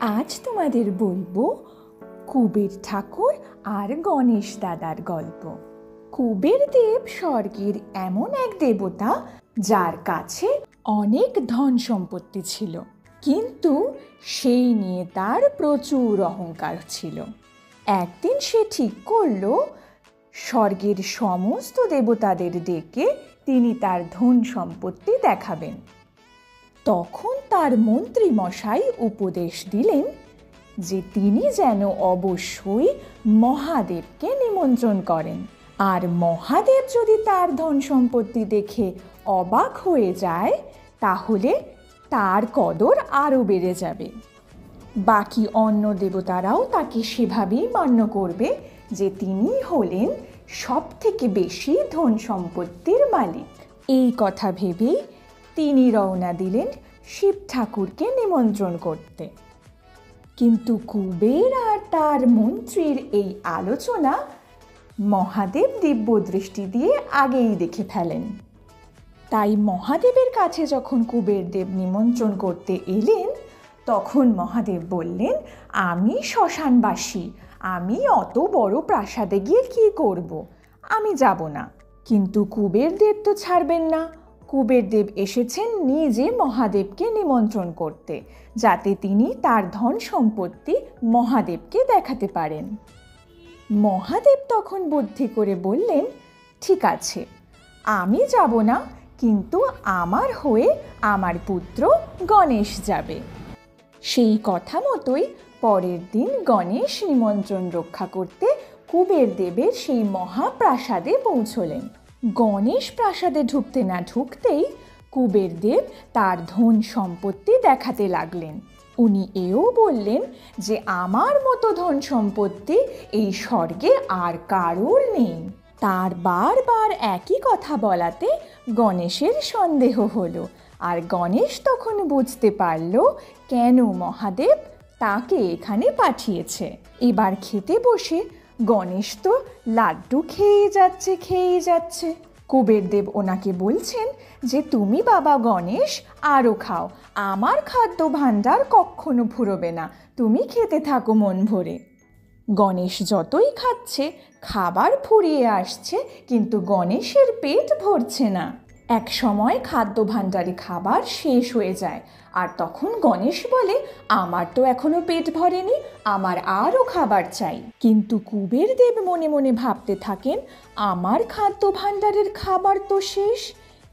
আজ তোমাদের বলবো কুবের ঠাকুর আর গণেশ দাদার গল্প। কুবের দেব স্বর্গের এমন এক দেবতা যার কাছে অনেক ধন সম্পত্তি ছিল, কিন্তু সেই নিয়ে তার প্রচুর অহংকার ছিল। একদিন সে ঠিক করলো স্বর্গের সমস্ত দেবতাদের ডেকে তিনি তার ধন সম্পত্তি দেখাবেন। তখন তার মন্ত্রী মশাই উপদেশ দিলেন যে তিনি যেন অবশ্যই মহাদেবকে নিমন্ত্রণ করেন, আর মহাদেব যদি তার ধন সম্পত্তি দেখে অবাক হয়ে যায় তাহলে তার কদর আরও বেড়ে যাবে। বাকি অন্য দেবতারাও তাকে সেভাবেই মান্য করবে যে তিনি হলেন সব থেকে বেশি ধন সম্পত্তির মালিক। এই কথা ভেবেই তিনি রওনা দিলেন শিব ঠাকুরকে নিমন্ত্রণ করতে। কিন্তু কুবের আর তার মন্ত্রীর এই আলোচনা মহাদেব দিব্য দৃষ্টি দিয়ে আগেই দেখে ফেলেন। তাই মহাদেবের কাছে যখন কুবের দেব নিমন্ত্রণ করতে এলেন তখন মহাদেব বললেন, আমি শ্মশানবাসী, আমি অত বড় প্রাসাদে গিয়ে কি করব, আমি যাব না। কিন্তু কুবের দেব তো ছাড়বেন না। কুবের দেব এসেছেন নিজে মহাদেবকে নিমন্ত্রণ করতে, যাতে তিনি তার ধন সম্পত্তি মহাদেবকে দেখাতে পারেন। মহাদেব তখন বুদ্ধি করে বললেন, ঠিক আছে, আমি যাব না, কিন্তু আমার হয়ে আমার পুত্র গণেশ যাবে। সেই কথা মতোই পরের দিন গণেশ নিমন্ত্রণ রক্ষা করতে কুবের দেবের সেই মহাপ্রাসাদে পৌঁছলেন। গণেশ প্রাসাদে ঢুকতে না ঢুকতেই কুবের দেব তার ধন সম্পত্তি দেখাতে লাগলেন। উনি এও বললেন যে আমার মতো ধন সম্পত্তি এই স্বর্গে আর কারোর নেই। তার বারবার একই কথা বলাতে গণেশের সন্দেহ হলো, আর গণেশ তখন বুঝতে পারল কেন মহাদেব তাকে এখানে পাঠিয়েছে। এবার খেতে বসে গণেশ তো লাড্ডু খেয়ে যাচ্ছে। কুবের দেব ওনাকে বলছেন যে তুমি বাবা গণেশ আরও খাও, আমার খাদ্য ভাণ্ডার কখনো ফুরোবে না, তুমি খেতে থাকো মন ভরে। গণেশ যতই খাচ্ছে খাবার ফুরিয়ে আসছে, কিন্তু গণেশের পেট ভরছে না। এক সময় খাদ্য ভাণ্ডারে খাবার শেষ হয়ে যায়, আর তখন গণেশ বলে, আমার তো এখনো পেট ভরেনি, আমার আরও খাবার চাই। কিন্তু কুবের দেব মনে মনে ভাবতে থাকেন, আমার খাদ্য ভাণ্ডারের খাবার তো শেষ,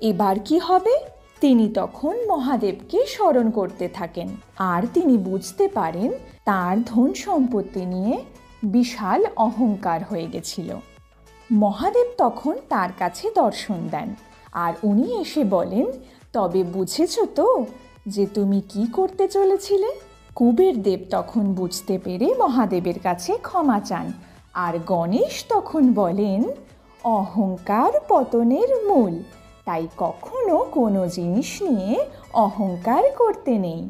এবার কি হবে? তিনি তখন মহাদেবকে স্মরণ করতে থাকেন, আর তিনি বুঝতে পারেন তার ধন সম্পত্তি নিয়ে বিশাল অহংকার হয়ে গেছিল। মহাদেব তখন তার কাছে দর্শন দেন, আর উনি এসে বলেন, তবে বুঝেছ তো যে তুমি কি করতে চলেছিলে? কুবের দেব তখন বুঝতে পেরে মহাদেবের কাছে ক্ষমা চান, আর গণেশ তখন বলেন, অহংকার পতনের মূল, তাই কখনো কোনো জিনিস নিয়ে অহংকার করতে নেই।